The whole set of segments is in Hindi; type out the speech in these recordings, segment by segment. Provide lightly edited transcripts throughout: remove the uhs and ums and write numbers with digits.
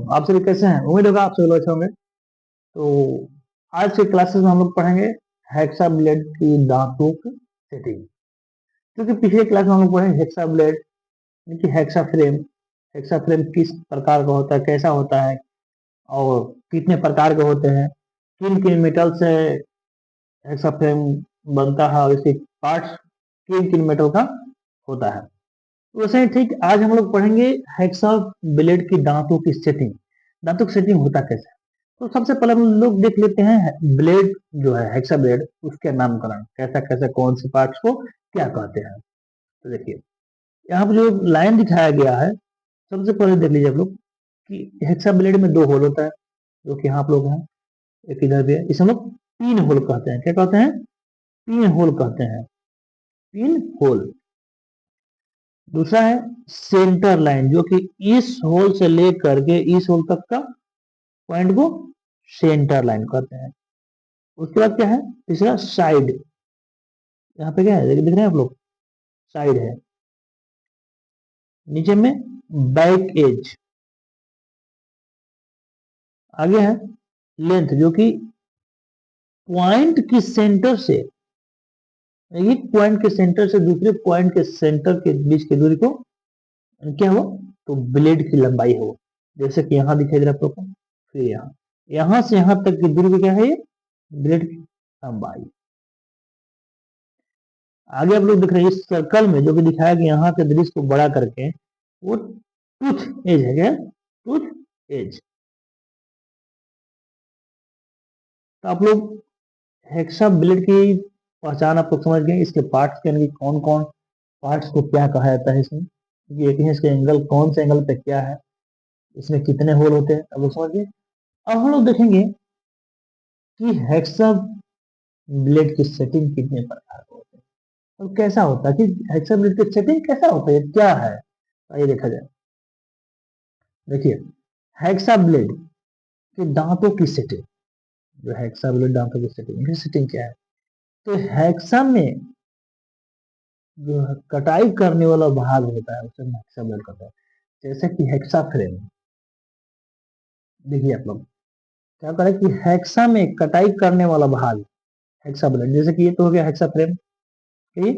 आप सभी कैसे हैं? उम्मीद होगा आप सभी लोग अच्छे होंगे। तो आज के क्लासेस में हम लोग पढ़ेंगे हेक्सा ब्लेड की दांतों की सेटिंग। क्योंकि पिछले क्लास में हम लोग पढ़े हेक्सा ब्लेड यानी कि हेक्सा फ्रेम किस प्रकार का होता है, कैसा होता है और कितने प्रकार के होते हैं, किन किन मेटल से हेक्सा फ्रेम बनता है और इसके पार्ट्स किन किन मेटल का होता है। वैसे ही ठीक आज हम लोग पढ़ेंगे हेक्सा ब्लेड की दांतों की सेटिंग। दांतों की सेटिंग होता कैसे है? तो सबसे पहले हम लोग देख लेते हैं ब्लेड जो है हेक्सा ब्लेड, उसके नामकरण कैसा कैसे कौन से पार्ट्स को क्या कहते हैं। तो देखिए यहाँ पर जो लाइन दिखाया गया है, सबसे पहले देख लीजिए आप लोग कि हेक्सा ब्लेड में दो होल होता है, जो कि यहाँ आप लोग हैं, एक इधर भी है। इसे हम लोग पिन होल कहते हैं। क्या कहते हैं? पिन होल कहते हैं, पिन होल। दूसरा है सेंटर लाइन, जो कि इस होल से लेकर के इस होल तक का पॉइंट को सेंटर लाइन कहते हैं। उसके बाद क्या है? तीसरा साइड। यहाँ पे क्या है दिख रहे हैं आप लोग? साइड है। नीचे में बैक एज। आगे है लेंथ, जो कि पॉइंट के सेंटर से, एक पॉइंट के सेंटर से दूसरे पॉइंट के सेंटर के बीच की दूरी को क्या हो तो ब्लेड की लंबाई हो। जैसे कि यहाँ दिखाई दे रहा है आप लोग को, फिर यहाँ से यहाँ तक की दूरी को क्या है? ये ब्लेड की लंबाई। आगे आप लोग देख रहे हैं इस सर्कल में जो कि दिखाया कि यहाँ के दृश्य को बड़ा करके वो टूथ एज है। क्या? Tooth age. तो आप लोग हेक्सा ब्लेड की पहचान आप लोग समझ गए। इसके पार्ट्स के कौन कौन पार्ट्स को क्या कहा जाता है इसमें, क्योंकि एक ही इसके एंगल कौन से एंगल पे क्या है, इसमें कितने होल होते हैं आप लोग समझ गए। अब हम लोग देखेंगे कि हेक्सा ब्लेड की सेटिंग कितने प्रकार के होते हैं और कैसा होता है कि हेक्सा ब्लेड की सेटिंग कैसा होता है, क्या है। आइए देखा जाए। देखिए हेक्सा ब्लेड के दांतों की सेटिंग, जो हेक्सा ब्लेड दांतों की सेटिंग क्या है? तो हेक्सा में जो कटाई करने वाला भाग होता है उसे हेक्सा ब्लेड कहते हैं। जैसे कि हेक्सा फ्रेम, देखिए आप लोग क्या करें कि हेक्सा में कटाई करने वाला भाग हेक्सा ब्लेड, जैसे कि ये तो हो गया हेक्सा फ्रेम। ये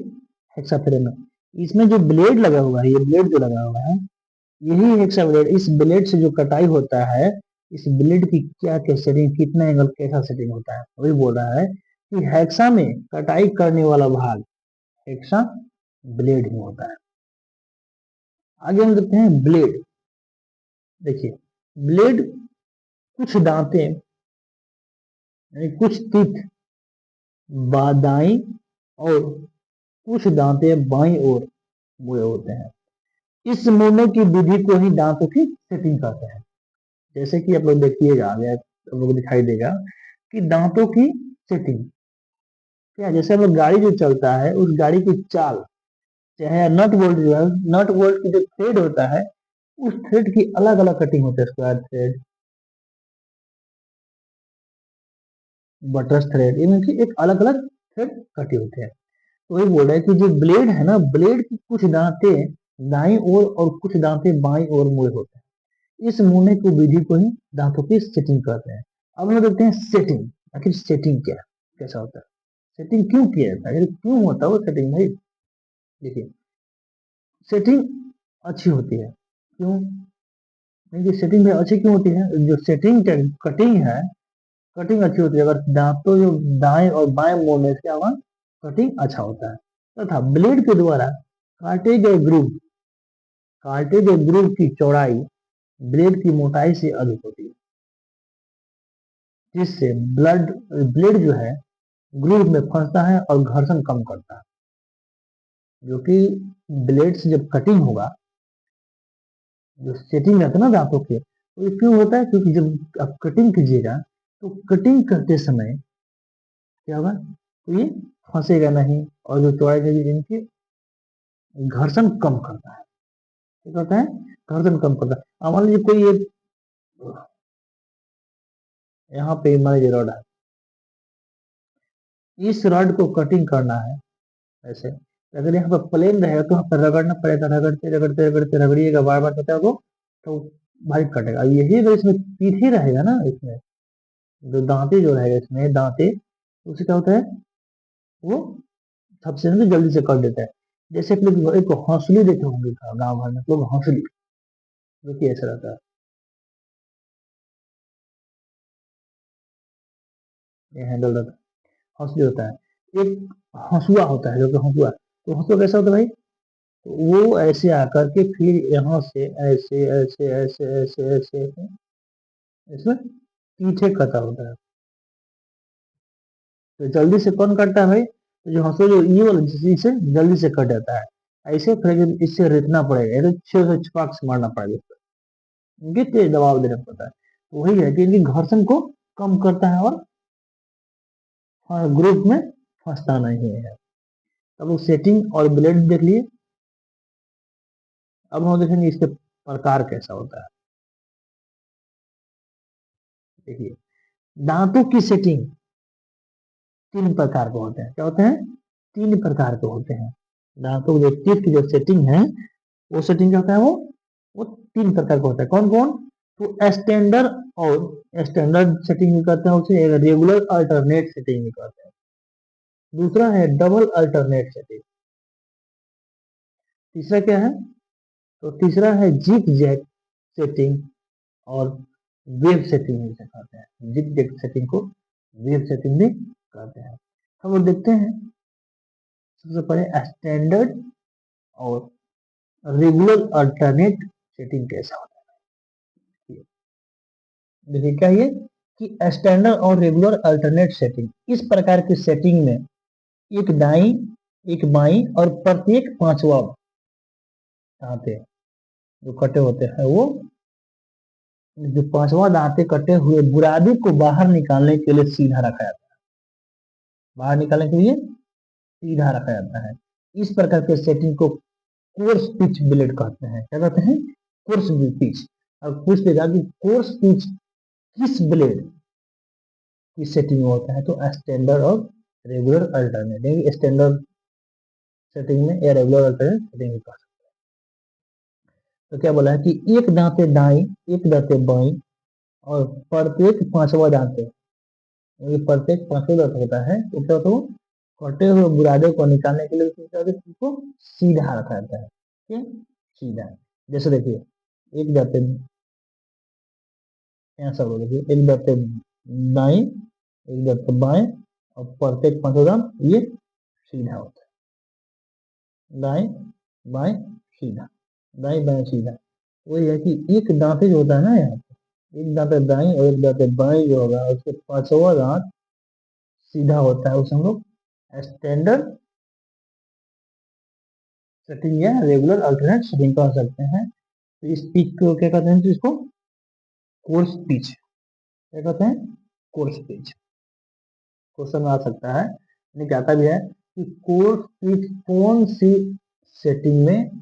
हेक्सा फ्रेम है, इसमें जो ब्लेड लगा हुआ है, ये ब्लेड जो लगा हुआ है यही हेक्सा ब्लेड। इस ब्लेड से जो कटाई होता है, इस ब्लेड की क्या क्या सेटिंग, कितना एंगल कैसा सेटिंग होता है, वही बोल रहा है कि हेक्सा में कटाई करने वाला भाग हेक्सा ब्लेड ही होता है। आगे हम देखते हैं ब्लेड। देखिए ब्लेड कुछ दांतें यानी कुछ टीथ दाईं और कुछ दांतें बाईं ओर मुड़े होते हैं। इस मुड़ने की विधि को ही दांतों की सेटिंग कहते हैं। जैसे कि आप लोग देखिएगा, आगे आप लोगों को दिखाई देगा कि दांतों की सेटिंग क्या है। जैसे हम लोग गाड़ी जो चलता है, उस गाड़ी की चाल, चाहे नट बोल्ट जो है, नट बोल्ट की जो थ्रेड होता है, उस थ्रेड की अलग अलग कटिंग होती है। स्क्वायर थ्रेड, बटरस थ्रेड, इनमें की एक अलग अलग थ्रेड कटे होते हैं। तो वही बोल रहा है कि जो ब्लेड है ना, ब्लेड की कुछ दांतें दाईं ओर और कुछ दांतें बाईं ओर मुड़े होते हैं। इस मुड़ने की विधि को ही दांतों की सेटिंग कहते हैं। अब हम देखते हैं सेटिंग। आखिर सेटिंग क्या है, कैसा होता है, सेटिंग क्यों किया जाता है, क्यों होता है वो सेटिंग भाई। देखिए सेटिंग अच्छी होती है, क्यों? देखिए सेटिंग में अच्छी क्यों होती है? जो सेटिंग कटिंग है, कटिंग अच्छी होती है। अगर दांतों जो दाएं और बाएं मोड़ने से क्या होगा, कटिंग अच्छा होता है। तथा ब्लेड के द्वारा काटे गए ग्रूव की चौड़ाई ब्लेड की मोटाई से अधिक होती है, जिससे ब्लेड जो है ग्रूव में फंसता है और घर्षण कम करता है। जो कि ब्लेड से जब कटिंग होगा, जो सेटिंग रहता है ना दांतों के, तो ये क्यों होता है? क्योंकि जब आप कटिंग कीजिएगा तो कटिंग करते समय क्या होगा, तो ये फंसेगा नहीं और जो चौड़ाई है इनकी घर्षण कम करता है। क्या करता है? घर्षण कम करता है। अब मान लीजिए कोई ये यहाँ पे मान लीजिए रॉड है, इस रॉड को कटिंग करना है ऐसे। अगर यहाँ पर प्लेन रहेगा तो यहाँ पर रगड़ना पड़ेगा, रगड़ते रगड़ते रगड़ते रगड़िएगा बार बार, पता है वो तो बारीक कटेगा। यही अगर इसमें पीठ ही रहेगा ना, इसमें जो दांते जो रहेगा, इसमें दांते, तो उससे क्या होता है, वो सबसे जल्दी से कट देता है। जैसे आप लोग एक हौसली देखे होंगे गाँव भर में लोग, हौसली जो कि ऐसा रहता है, ये हैंडल रहता है, हौसली होता है। एक हंसुआ होता है, जो कि हंसुआ, तो हंसुआ कैसा होता है भाई, तो वो ऐसे आकर के फिर यहाँ से ऐसे ऐसे ऐसे ऐसे ऐसे ऐसे इसमें पीछे कटा होता है। तो जल्दी से कौन कटता है भाई, तो जो हंसुआ जो ये वाला जिससे जल्दी से कट जाता है। ऐसे फिर इससे रेतना पड़ेगा, ये तो छह से छपाक से मारना पड़ेगा, इनके तेज दबाव देना पड़ता है। तो वही है कि इनकी घर्षण को कम करता है और ग्रुप में फंसता नहीं है। अब वो सेटिंग और ब्लेड देख लिए। अब हम देखेंगे इसके प्रकार कैसा होता है। देखिए, दांतों की सेटिंग तीन प्रकार के होते हैं। क्या होते हैं, तीन प्रकार के होते हैं। दांतों के जो टीथ की जो सेटिंग है, वो सेटिंग क्या होता है, वो तीन प्रकार का होता है। कौन कौन, तो स्टैंडर्ड और स्टैंडर्ड सेटिंग भी करते हैं, उसे रेगुलर अल्टरनेट सेटिंग भी करते हैं। दूसरा है डबल अल्टरनेट सेटिंग। तीसरा क्या है, तो तीसरा है जिग जैग सेटिंग और वेव सेटिंग भी कहते हैं। जिग जैग सेटिंग को वेव सेटिंग भी कहते हैं। हम लोग देखते हैं सबसे पहले स्टैंडर्ड और रेगुलर अल्टरनेट सेटिंग कैसा होता है। देखिए क्या ये कि स्टैंडर्ड और रेगुलर अल्टरनेट सेटिंग, इस प्रकार की सेटिंग में एक दाई, एक बाई और प्रत्येक पांचवा दांते जो कटे होते हैं, वो जो पांचवा दांते कटे हुए बुरादी को बाहर निकालने के लिए सीधा रखा जाता है। बाहर निकालने के लिए सीधा रखा जाता है। इस प्रकार के सेटिंग को कोर्स पिच ब्लेड कहते हैं। क्या कहते हैं, कोर्स पिच। और पूछ लेगा कि कोर्स पिच किस ब्लेड की सेटिंग में होता है, तो स्टैंडर्ड और रेगुलर अल्टरनेट। स्टैंडर्ड सेटिंग में या रेगुलर अल्टरनेट सेटिंग में कहा। तो क्या बोला है कि एक दांते दाई, एक दांते बाई और प्रत्येक पांचवा दांते, ये प्रत्येक पांचवा दांत होता है, तो क्या होता है, कटे हुए बुरादे को निकालने के लिए उसको सीधा रखा जाता है। ठीक, सीधा। जैसे देखिए, एक दांते, ऐसा बोलो, देखिए एक दांते दाई, एक दांते बाएं और प्रत्येक पांचवा दांत ये सीधा होता है। दाएं बाएं सीधा, दाएं बाएं सीधा। वही है कि एक दांते जो होता है ना, यहाँ एक दांत दाई और एक दांत बाई जो होगा, उसके पांचवा दांत सीधा होता है। उसे हम लोग स्टैंडर्ड सेटिंग या रेगुलर अल्टरनेट सेटिंग कह सकते हैं। तो इस पिच को क्या कहते हैं, तो इसको कोर्स पिच, क्या कहते हैं, कोर्स पिच। क्वेश्चन आ सकता है, नहीं आता भी है कि कोर्स पिच कौन सी सेटिंग में,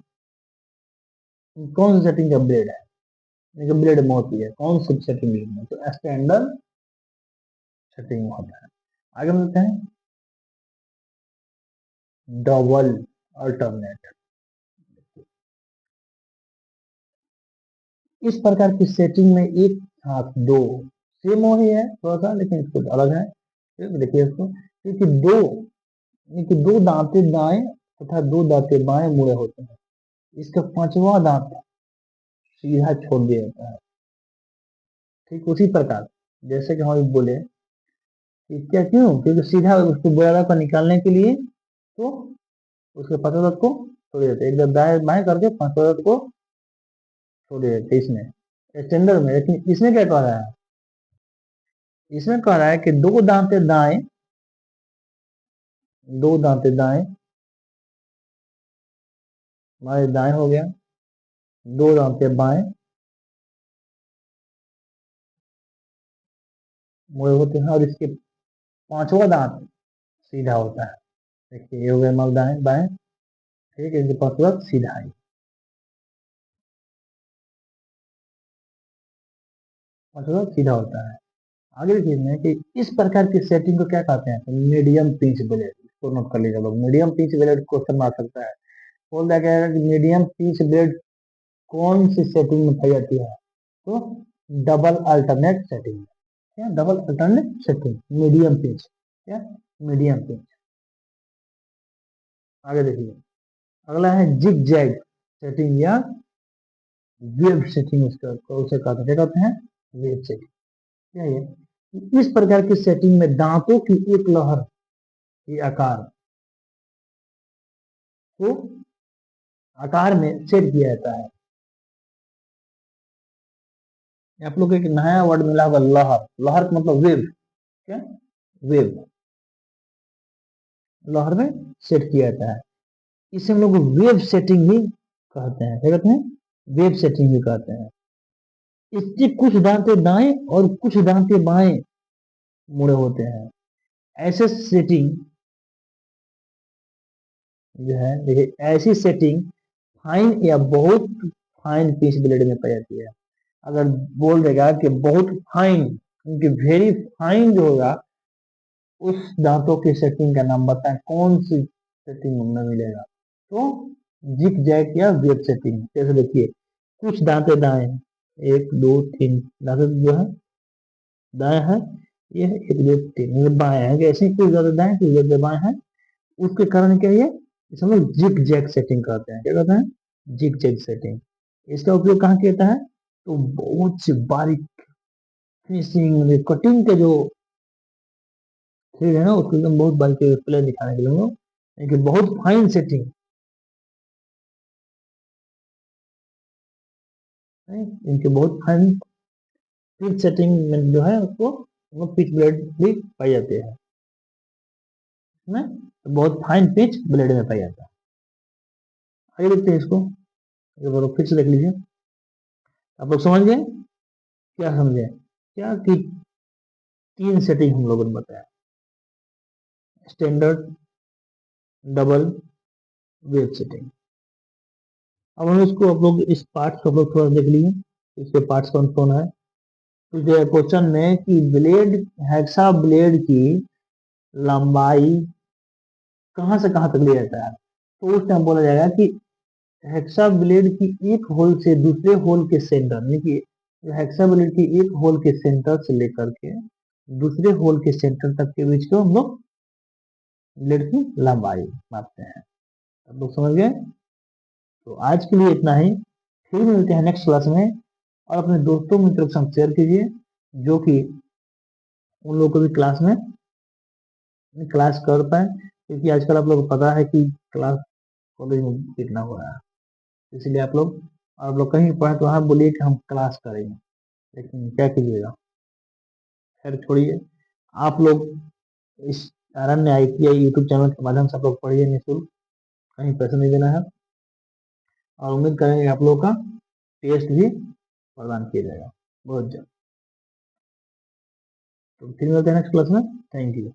कौन सी सेटिंग का ब्लेड है, ब्लेड में होती है, कौन सी सेटिंग में, तो स्टैंडर्ड सेटिंग में होता है। आगे मिलते हैं डबल अल्टरनेट। इस प्रकार की सेटिंग में एक साथ दो, सेम हो ही है थोड़ा सा, लेकिन इसको अलग है। देखिए इसको, क्योंकि दो दांते दाएं तथा दो दांते बाएं मुड़े होते हैं, इसका पांचवा दांत सीधा छोड़ दिया जाता है। ठीक उसी प्रकार जैसे कि हम बोले कि क्या, क्यों, क्योंकि सीधा उसको बुरादा को निकालने के लिए, तो उसके पांचवा दांत को छोड़ देते, एकदम दाएं बाएं करके पांचवा दांत को छोड़ देते इसमें स्टैंडर्ड में। लेकिन इसमें क्या कह रहा है, इसमें कह रहा है कि दो दांते दाएं, दो दांते दाएं, हमारे दाएं हो गया, दो दांते बाएं मुड़े होते हैं, और इसके पांचवा दांत सीधा होता है। देखिए ये हो गया हमारा दाएं बाएं, ठीक है, इनके पांचवा दांत सीधा है, पांचवा दांत सीधा होता है। आगे देखिए इसमें कि इस प्रकार की सेटिंग को क्या कहते हैं, तो मीडियम पिंच ब्लेड। इसको नोट कर लीजिए लोग, मीडियम पिंच ब्लेड क्वेश्चन आ सकता है। बोल दिया गया है कि मीडियम पिंच ब्लेड कौन सी सेटिंग में पाई जाती है, तो डबल अल्टरनेट सेटिंग, क्या double alternate setting, medium pitch, क्या मीडियम पिच। आगे देखिए, अगला है जिग जैग सेटिंग या वेव सेटिंग, उसका उसे कहते हैं, क्या कहते हैं, वेव सेटिंग। क्या है, इस प्रकार की सेटिंग में दांतों की एक लहर के को आकार में सेट किया जाता है। आप लोग को एक नया वर्ड मिला होगा, लहर। लहर का मतलब वेव, क्या वेव, लहर में सेट किया जाता है। इसे हम लोग वेव सेटिंग भी कहते हैं, क्या कहते हैं, वेव सेटिंग भी कहते हैं। इसके कुछ दांते दाएं और कुछ दांते बाएं मुड़े होते हैं। ऐसे सेटिंग जो है, देखिए ऐसी सेटिंग फाइन या बहुत फाइन पिच ब्लेड में पाई जाती है। अगर बोल देगा कि बहुत फाइन, क्योंकि वेरी फाइन जो होगा, उस दांतों की सेटिंग का नाम बताएं, कौन सी सेटिंग में मिलेगा। तो जिग जैग या वेव सेटिंग। जैसे देखिए, कुछ दांते दाएं, एक दो तीन दांते जो है दाएं है, ये है एक दो तीन, ये बाएं है, ऐसे ही कुछ दांते दाएं कुछ दांते बाएं है। उसके कारण क्या है, इसे हम लोग जिग जैग सेटिंग कहते हैं। क्या कहते हैं, जिग जैग सेटिंग। इसका उपयोग कहाँ किया जाता है, तो बहुत सी बारीक फिनिशिंग कटिंग के जो थ्रेड है ना, उसको एकदम बहुत बारीक प्ले दिखाने के लिए हम लोग, यानी कि बहुत फाइन सेटिंग, इनके बहुत फाइन पिच सेटिंग में जो है उसको हम लोग पिच ब्लेड भी पाई जाते हैं ना, तो बहुत फाइन पिच ब्लेड में पाई जाता है। आगे देखते हैं इसको, एक बार फिर से देख लीजिए। आप लोग समझ गए, क्या समझे, क्या कि तीन सेटिंग हम लोगों ने बताया, स्टैंडर्ड, डबल, वेव सेटिंग। अब हम इसको आप लोग इस पार्ट को आप लोग थोड़ा देख लीजिए, इसके पार्ट्स कौन कौन है। तो जो क्वेश्चन में कि ब्लेड, हेक्सा ब्लेड की लंबाई कहां से कहां तक लिया जाता है, तो उस टाइम बोला जाएगा कि हेक्सा ब्लेड की एक होल से दूसरे होल के सेंटर, यानी कि हेक्सा ब्लेड की एक होल के सेंटर से लेकर के दूसरे होल के सेंटर तक के बीच को हम लोग ब्लेड की लंबाई मापते हैं। आप लोग समझ गए। तो आज के लिए इतना ही, फिर मिलते हैं नेक्स्ट क्लास में। और अपने दोस्तों मित्रों के साथ शेयर कीजिए, जो कि उन लोगों को भी क्लास में क्लास कर पाए, क्योंकि आजकल आप लोगों को पता है कि क्लास कॉलेज में कितना हो रहा है। इसलिए आप लोग कहीं पढ़े तो हाँ बोलिए कि हम क्लास करेंगे, लेकिन क्या कीजिएगा, खैर छोड़िए। आप लोग इस आरण्य ITI यूट्यूब चैनल के माध्यम से आप लोग पढ़िए निःशुल्क, कहीं पैसा नहीं देना है। और उम्मीद करेंगे आप लोगों का टेस्ट भी प्रदान किया जाएगा बहुत जल्द। तो फिर मिलते हैं नेक्स्ट क्लास में। Thank you.